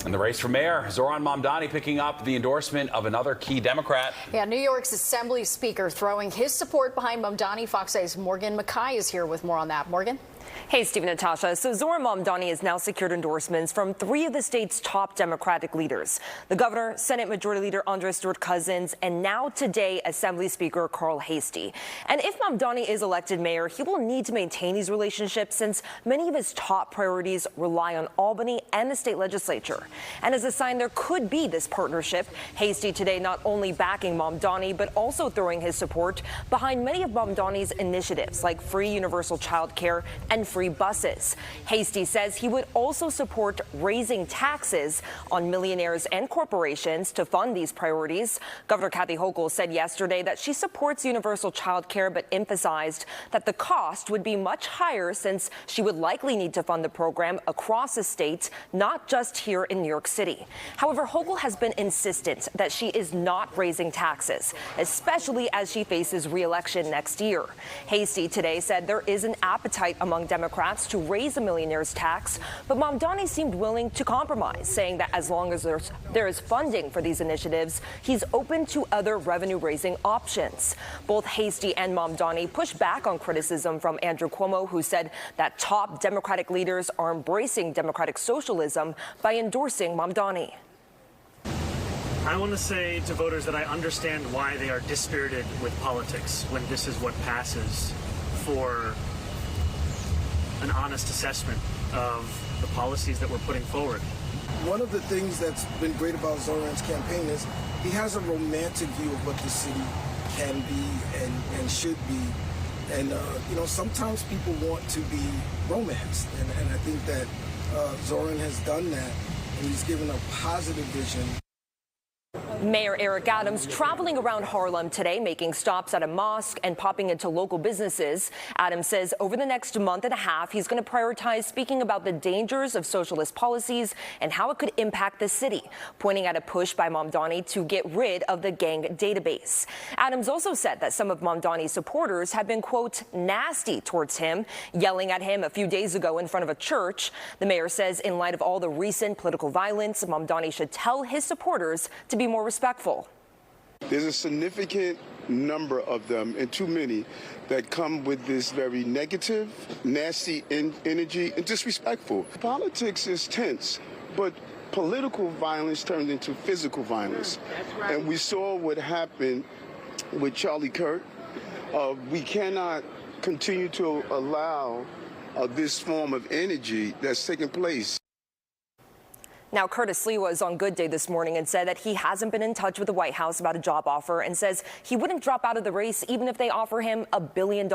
In the race for mayor, Zohran Mamdani picking up the endorsement of another key Democrat. Yeah, New York's Assembly Speaker throwing his support behind Mamdani. Fox 8's Morgan McKay is here with more on that. Morgan? Hey, Steve and Natasha. So Zohran Mamdani has now secured endorsements from 3 of the state's top Democratic leaders: the governor, Senate Majority Leader Andres Stewart Cousins, and now today Assembly Speaker Carl Heastie. And if Mamdani is elected mayor, he will need to maintain these relationships since many of his top priorities rely on Albany and the state legislature. And as a sign there could be this partnership, Heastie today not only backing Mamdani but also throwing his support behind many of Mamdani's initiatives like free universal child care and free buses. Heastie says he would also support raising taxes on millionaires and corporations to fund these priorities. Governor Kathy Hochul said yesterday that she supports universal child care, but emphasized that the cost would be much higher since she would likely need to fund the program across the state, not just here in New York City. However, Hochul has been insistent that she is not raising taxes, especially as she faces re-election next year. Heastie today said there is an appetite among Democrats to raise a millionaire's tax, but Mamdani seemed willing to compromise, saying that as long as there is funding for these initiatives, he's open to other revenue-raising options. Both Heastie and Mamdani pushed back on criticism from Andrew Cuomo, who said that top Democratic leaders are embracing democratic socialism by endorsing Mamdani. I want to say to voters that I understand why they are dispirited with politics when this is what passes for an honest assessment of the policies that we're putting forward. One of the things that's been great about Zohran's campaign is he has a romantic view of what the city can be and should be. And, you know, sometimes people want to be romanced. And I think that Zohran has done that, and he's given a positive vision. Mayor Eric Adams traveling around Harlem today, making stops at a mosque and popping into local businesses. Adams says over the next month and a half, he's going to prioritize speaking about the dangers of socialist policies and how it could impact the city, pointing at a push by Mamdani to get rid of the gang database. Adams also said that some of Mamdani's supporters have been, quote, nasty towards him, yelling at him a few days ago in front of a church. The mayor says in light of all the recent political violence, Mamdani should tell his supporters to be more respectful. There's a significant number of them, and too many, that come with this very negative, nasty energy and disrespectful. Politics is tense, but political violence turned into physical violence. And we saw what happened with Charlie Kirk. We cannot continue to allow this form of energy that's taking place. Now, Curtis Lee was on Good Day this morning and said that he hasn't been in touch with the White House about a job offer and says he wouldn't drop out of the race even if they offer him $1 billion.